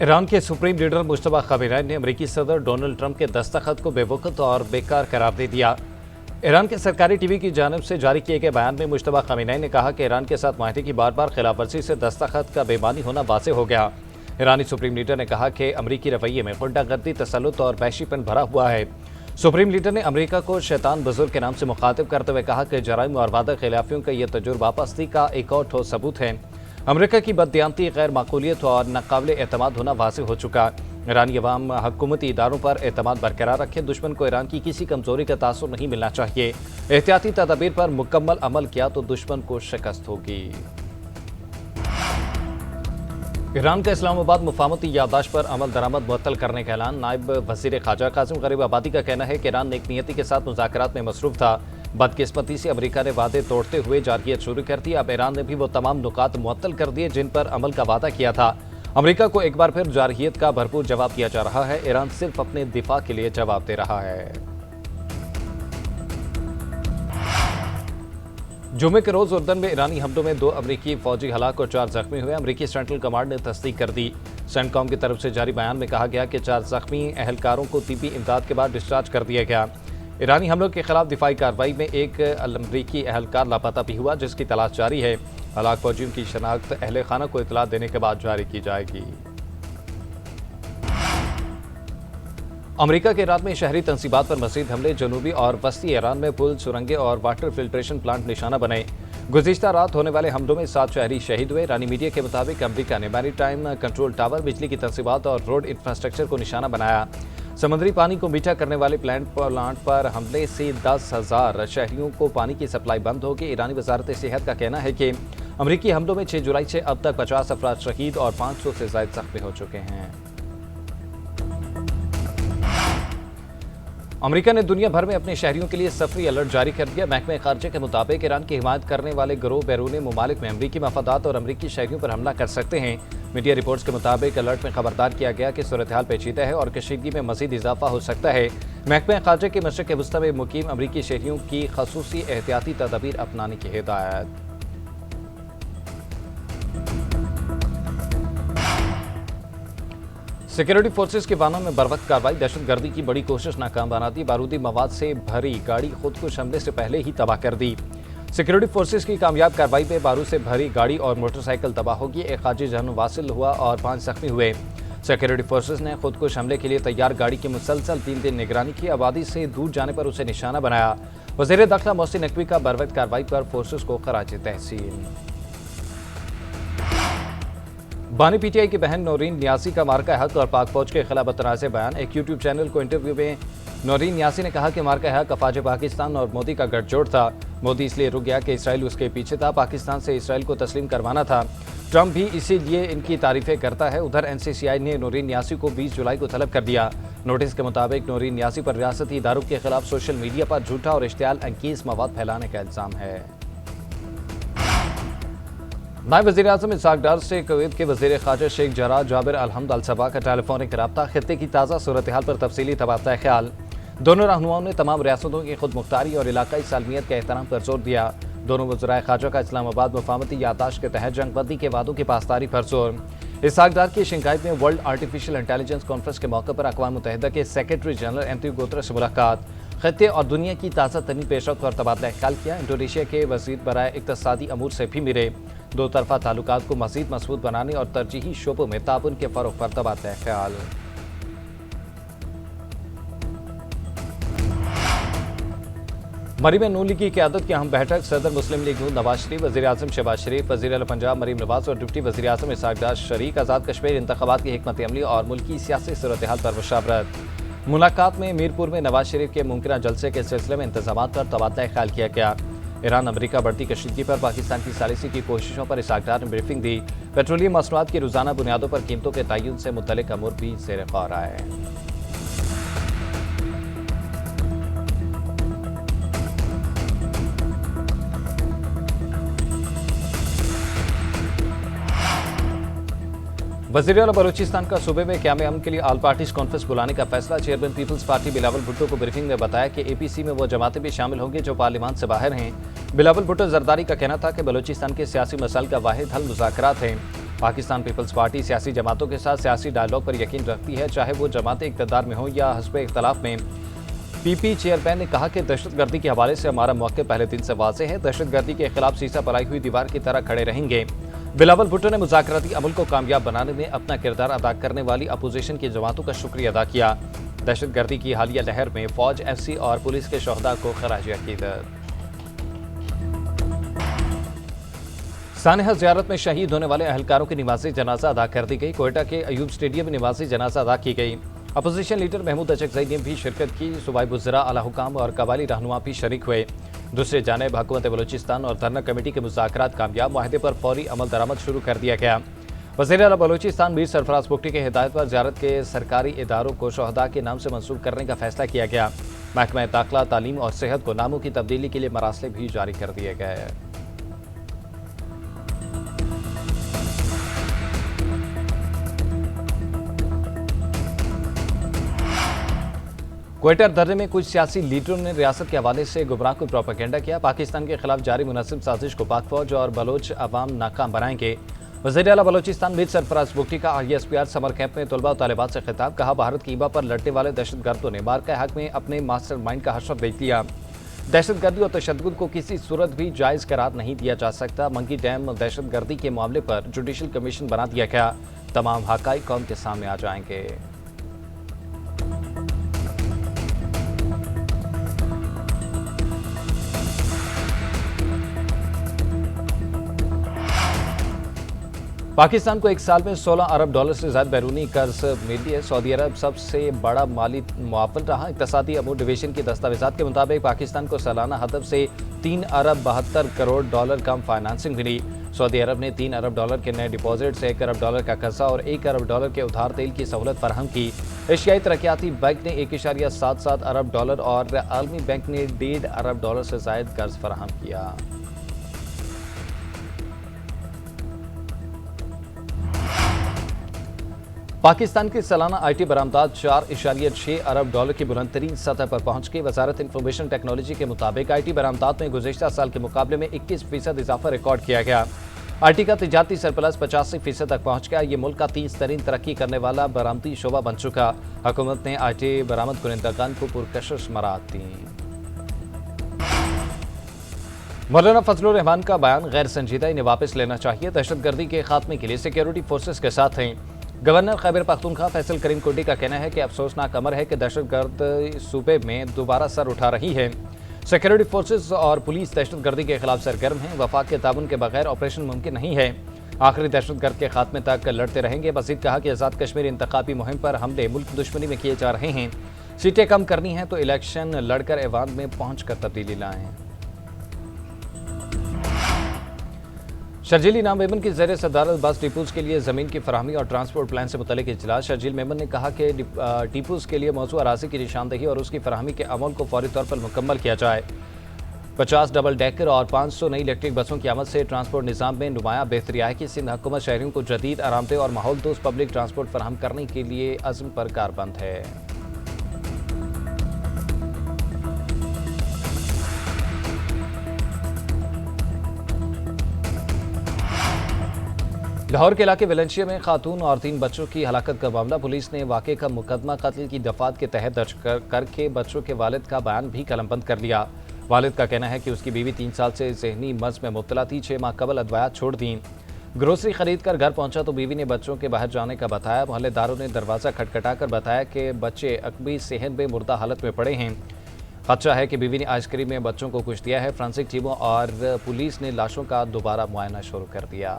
Iran के supreme leader Mushtaba Khamenei ने अमेरिकी सदर डोनाल्ड ट्रंप के दस्तखत को बेवकूफ़ और बेकार करार दे दिया। ईरान के सरकारी टीवी की जानिब से जारी किए गए बयान में मुश्तबा खमेनी ने कहा कि ईरान के साथ माहिती की बार बार खिलाफवर्जी से दस्तखत का बेमानी होना वाज़ेह हो गया। ईरानी सुप्रीम लीडर ने कहा कि अमरीकी रवैये में गुंडागर्दी, तसल्लुत और वहशीपन भरा हुआ है। सुप्रीम लीडर ने अमेरिका को शैतान बुजुर्ग के नाम से मुखातिब करते हुए कहा कि जराइम और वादा खिलाफियों का यह तजुर्बा पस्ती का एक और ठोस सबूत है। अमेरिका की बददियानती, गैर माकूलियत और नाकाबिल एतमाद होना वाज़ेह हो चुका। ईरानी अवाम हुकूमती इदारों पर एतमाद बरकरार रखे। दुश्मन को ईरान की किसी कमजोरी का तासुर नहीं मिलना चाहिए। एहतियाती तदाबीर पर मुकम्मल अमल किया तो दुश्मन को शिकस्त होगी। ईरान का इस्लामाबाद मुफाहमती याददाश्त पर अमल दरामद मुअत्तल करने का ऐलान। नायब वज़ीर ख़ारजा कासिम गरीब आबादी का कहना है कि ईरान नेक नियति के साथ मुज़ाकरात में मसरूफ़ था। बदकिस्मती से अमेरिका ने वादे तोड़ते हुए जारहियत शुरू कर दी। अब ईरान ने भी वो तमाम नुकात मुअत्तल कर दिए जिन पर अमल का वादा किया था। अमेरिका को एक बार फिर जारहियत का भरपूर जवाब दिया जा रहा है। ईरान सिर्फ अपने दिफा के लिए जवाब दे रहा है। जुमे के रोज उर्दन में ईरानी हमलों में 2 अमरीकी फौजी हलाक और 4 जख्मी हुए। अमरीकी सेंट्रल कमांड ने तस्दीक कर दी। सेंटकॉम की तरफ से जारी बयान में कहा गया कि 4 जख्मी अहलकारों को तिब्बी इमदाद के बाद डिस्चार्ज कर दिया गया। ईरानी हमलों के खिलाफ दिफाई कार्रवाई में एक अमरीकी अहलकार लापता भी हुआ, जिसकी तलाश जारी है। हलाक फौजियों की शनाख्त अहले खाना को इतला देने के बाद जारी की जाएगी। अमेरिका के ईरान में शहरी तंसीबात पर मज़ीद हमले। जनूबी और वस्ती ईरान में पुल, सुरंगें और वाटर फिल्ट्रेशन प्लांट निशाना बने। गुज़िश्ता रात होने वाले हमलों में 7 शहरी शहीद हुए। ईरानी मीडिया के मुताबिक अमेरिका ने मैरीटाइम कंट्रोल टावर, बिजली की तंसीबात और रोड इंफ्रास्ट्रक्चर को निशाना बनाया। समुद्री पानी को मीठा करने वाले प्लांट पर हमले से 10,000 शहरियों को पानी की सप्लाई बंद होगी। ईरानी वजारत सेहत का कहना है कि अमरीकी हमलों में 6 जुलाई से अब तक 50 अफराद शहीद और 500 से ज़ायद जख्मी हो चुके हैं। अमेरिका ने दुनिया भर में अपने शहरियों के लिए सफरी अलर्ट जारी कर दिया। महकमे खारजा के मुताबिक ईरान की हिमायत करने वाले गिरोह बैरून मुमालिक में अमरीकी मफादात और अमरीकी शहरियों पर हमला कर सकते हैं। मीडिया रिपोर्ट्स के मुताबिक अलर्ट में खबरदार किया गया कि सूरत-ए-हाल पेचीदा है और कशीदगी में मजीद इजाफा हो सकता है। महकमे खारजा के मशरिक़ वस्ती में मुकीम अमरीकी शहरियों की खसूसी एहतियाती तदाबीर अपनाने की हिदायत। सिक्योरिटी फोर्सेस के वाहनों में बरवक्त कार्रवाई। दहशतगर्दी की बड़ी कोशिश नाकाम बना दी। बारूदी मवाद से भरी गाड़ी खुदकुश हमले से पहले ही तबाह कर दी। सिक्योरिटी फोर्सेस की कामयाब कार्रवाई में बारूद से भरी गाड़ी और मोटरसाइकिल तबाह होगी। एक खाजी जहन वासिल हुआ और 5 जख्मी हुए। सिक्योरिटी फोर्सेस ने खुदकुश हमले के लिए तैयार गाड़ी की मुसलसल 3 दिन निगरानी की। आबादी से दूर जाने पर उसे निशाना बनाया। वज़ीर दाखिला मोहसिन नकवी का बरवक्त कार्रवाई पर फोर्सेस को खराज तहसीन। बानी पीटीआई की बहन नौरीन नियासी का मार्का हक और पाक फौज के खिलाफ तनाज़ बयान। एक यूट्यूब चैनल को इंटरव्यू में नौरीन नियासी ने कहा कि मार्का हक अफवाज पाकिस्तान और मोदी का गठजोड़ था। मोदी इसलिए रुक गया कि इसराइल उसके पीछे था। पाकिस्तान से इसराइल को तस्लीम करवाना था। ट्रंप भी इसीलिए इनकी तारीफें करता है। उधर NCCI ने नौरीन नियासी को 20 जुलाई को तलब कर दिया। नोटिस के मुताबिक नौरीन नियासी पर रियासती इदारों के खिलाफ सोशल मीडिया पर झूठा और इश्तियाल अंगेज मवाद फैलाने का इल्ज़ाम है। नायब वज़ीर आज़म इसहाक डार से कुवैत के वज़ीर ख़ारजा शेख जराह जाबिर अल-हम्द अल-सबा का टेलीफोनिक रब्ता। खित्ते की ताज़ा सूरत-ए-हाल पर तफसीली तबादला ख्याल। दोनों रहनुमाओं ने तमाम रियासतों की खुद मुख्तारी और इलाकाई सालमियत के एहतराम पर जोर दिया। दोनों वज़राए ख़ारजा का इस्लामाबाद मुफाहमती याददाश्त के तहत जंगबंदी के वादों की पासदारी पर जोर। इसहाक डार की शिकायत में वर्ल्ड आर्टिफिशियल इंटेलिजेंस कॉन्फ्रेंस के मौके पर अक़वाम मुत्तहिदा के सेक्रेटरी जनरल एंटोनियो गुतेरेस से मुलाकात। खित्ते और दुनिया की ताज़ा तरीन पेशरफ्त पर तबादला ख्याल किया। इंडोनेशिया के वज़ीर बराए इक़्तिसादी अमूर से भी मिले। दो तरफ़ा ताल्लुकात को मज़ीद मज़बूत बनाने और तरजीही शोबों में ताउन के फ़रोग़ पर तबादला ख्याल। मरी में नून लीग की क़यादत की अहम बैठक। सदर मुस्लिम लीग नून नवाज शरीफ, वज़ीर आज़म शहबाज शरीफ, वज़ीर आला पंजाब मरीम नवाज और डिप्टी वज़ीर आज़म इसहाक डार शरीक। आज़ाद कश्मीर इंतख़ाबात की हिकमत अमली और मुल्की सियासी सूरत-ए-हाल पर मुशावरत। मुलाकात में मीरपुर में नवाज शरीफ के मुमकिन जलसे के सिलसिले में इंतज़ामात पर तबादला ख्याल किया गया। ईरान अमरीका बढ़ती कशीदगी पर पाकिस्तान की सालिसी की कोशिशों पर इसहाक डार ने ब्रीफिंग दी। पेट्रोलियम मसनूआत की रोज़ाना बुनियादों पर कीमतों के तयन से मुतल्लिक़ अमूर भी ज़ेर गौर आए। वज़ीर आला बलूचिस्तान का सूबे में क़याम अमन के लिए ऑल पार्टीज कॉन्फ्रेंस बुलाने का फैसला। Chairman Peoples Party Bilawal Bhutto को ब्रीफिंग में बताया कि APC में वो जमातें भी शामिल होंगी जो पार्लियामान से बाहर हैं। बिलावल भुट्टो जरदारी का कहना था कि बलूचिस्तान के सियासी मसाइल का वाहिद हल मुज़ाकरात हैं। पाकिस्तान पीपल्स पार्टी सियासी जमातों के साथ सियासी डायलॉग पर यकीन रखती है, चाहे वो जमातें इक़्तिदार में हो या हस्ब इख्तलाफ में। पीपी चेयरमैन ने कहा कि दहशतगर्दी के हवाले से हमारा मौक़े पहले दिन से वाज़ेह है। दहशतगर्दी के खिलाफ सीसा पलाई हुई दीवार की तरह खड़े रहेंगे। बिलावल भुट्टो ने मुज़ाकराती अमल को कामयाब बनाने में अपना किरदार अदा करने वाली अपोजिशन की जमातों का शुक्रिया अदा किया। दहशतगर्दी की हालिया लहर में फौज, एफसी और पुलिस के शहदा को खराज अकीदत। सानहा ज़ियारत में शहीद होने वाले अहलकारों की नमाज़ जनाजा अदा कर दी गई। कोयटा के अयूब स्टेडियम में नमाज़ जनाजा अदा की गई। अपोजिशन लीडर महमूद अचकज़ई ने भी शिरकत की। सूबाई वज़रा, आला हुकाम और कबायली रहनुमा भी शरीक हुए। दूसरी जानिब हुकूमत बलूचिस्तान और धरना कमेटी के मुज़ाकरात कामयाब, माहदे पर फौरी अमल दरामद शुरू कर दिया गया। वज़ीर आला बलूचिस्तान मीर सरफराज बुगटी की हिदायत पर ज़ियारत के सरकारी इदारों को शहदा के नाम से मंसूब करने का फैसला किया गया। महकमा दाखिला, तालीम और सेहत को नामों की तब्दीली के लिए मरासले भी जारी कर दिए गए। क्वेटर धरने में कुछ सियासी लीडरों ने रियासत के हवाले से गुमराह को प्रोपेगेंडा किया। पाकिस्तान के खिलाफ जारी मुनसिब साजिश को पाक फौज और बलोच अवाम नाकाम बनाएंगे। वज़ीर आला बलूचिस्तान मीर सरफराज बुगटी का ISPR समर कैंप में तलबा और तालिबात से खिताब। कहा, भारत की ईबा पर लड़ने वाले दहशतगर्दों ने मार्का हक में अपने मास्टर माइंड का हशर देख लिया। दहशतगर्दी और तशद्दुद को किसी सूरत भी जायज़ करार नहीं दिया जा सकता। मंगी डैम दहशतगर्दी के मामले पर जुडिशल कमीशन बना दिया गया। तमाम हक़ाइक़ कौम के सामने आ जाएंगे। पाकिस्तान को एक साल में 16 अरब डॉलर से ज़्यादा बैरूनी कर्ज मिली है। सऊदी अरब सबसे बड़ा माली मुआवन रहा। इक़्तिसादी अमूर डिवीज़न की दस्तावेज़ात के मुताबिक पाकिस्तान को सालाना हदफ से 3 अरब 72 करोड़ डॉलर कम फाइनेंसिंग मिली। सऊदी अरब ने 3 अरब डॉलर के नए डिपॉजिट से 1 अरब डॉलर का कर्जा और 1 अरब डॉलर के उधार तेल की सहूलत फराहम की। एशियाई तरक्याती बैंक ने 1.77 अरब डॉलर और आलमी बैंक ने 1.5 अरब डॉलर से ज़ायद कर्ज फराहम किया। पाकिस्तान की सालाना IT बरामदात 4.6 अरब डॉलर की बुलंद तरीन सतह पर पहुंच गई। वजारत इंफॉर्मेशन टेक्नोलॉजी के मुताबिक IT बरामदात में गुज़िश्ता साल के मुकाबले में 21% इजाफा रिकॉर्ड किया गया। IT का तिजारती सरप्लस 85% तक पहुंच गया। ये मुल्क का 30 तरीन तरक्की करने वाला बरामदी शोबा बन चुका। हुकूमत ने IT बरामद कुनिंदगान को पुरकशिश मराद दी। मौलाना फजलुर रहमान का बयान गैर संजीदा, इन्हें वापस लेना चाहिए। दहशतगर्दी के खात्मे के लिए सिक्योरिटी फोर्सेस के साथ हैं। गवर्नर खैबर पख्तूनख्वा फैसल करीम कुंडी का कहना है कि अफसोसनाक अमर है कि दहशतगर्द सूबे में दोबारा सर उठा रही है। सिक्योरिटी फोर्सेस और पुलिस दहशतगर्दी के खिलाफ सरगर्म हैं। वफाक के ताउन के बगैर ऑपरेशन मुमकिन नहीं है। आखिरी दहशतगर्द के खात्मे तक लड़ते रहेंगे। मजीद कहा कि आज़ाद कश्मीर इंतखाबी मुहिम पर हमले मुल्क दुश्मनी में किए जा रहे हैं। सीटें कम करनी हैं तो इलेक्शन लड़कर ऐवान में पहुँच कर तब्दीली लाएँ। शर्जील इनाम मेमन की ज़ेर सदारत बस डिपोज़ के लिए ज़मीन की फराहमी और ट्रांसपोर्ट प्लान से मुतल्लिक़ इजलास। शर्जील मेमन ने कहा कि डिपोज़ के लिए मौजूद अराज़ी की निशानदही और उसकी फराहमी के अमल को फौरी तौर पर मुकम्मल किया जाए। 50 डबल डेकर और 500 नई इलेक्ट्रिक बसों की आमद से ट्रांसपोर्ट निज़ाम में नुमाया बेहतरी आएगी। सिंध हुकूमत शहरियों को जदीद, आरामदेह और माहौल दोस्त पब्लिक ट्रांसपोर्ट फराहम करने के लिए अज़्म पर कारबंद है। लाहौर के इलाके वेलेंशिया में खातून और 3 बच्चों की हलाकत का मामला। पुलिस ने वाक़े का मुकदमा कत्ल की दफात के तहत दर्ज करके बच्चों के वालिद का बयान भी कलमबंद कर लिया। वालिद का कहना है कि उसकी बीवी 3 साल से ज़हनी मर्ज में मुब्तला थी। 6 माह कबल अदवायात छोड़ दी। ग्रोसरी खरीद कर घर पहुंचा तो बीवी ने बच्चों के बाहर जाने का बताया। मोहल्लेदारों ने दरवाज़ा खटखटाकर बताया कि बच्चे अकबी सेहन में मुर्दा हालत में पड़े हैं। खदशा है कि बीवी ने आइसक्रीम में बच्चों को कुछ दिया है। फ्रांसिक टीमों और पुलिस ने लाशों का दोबारा मुआयना शुरू कर दिया।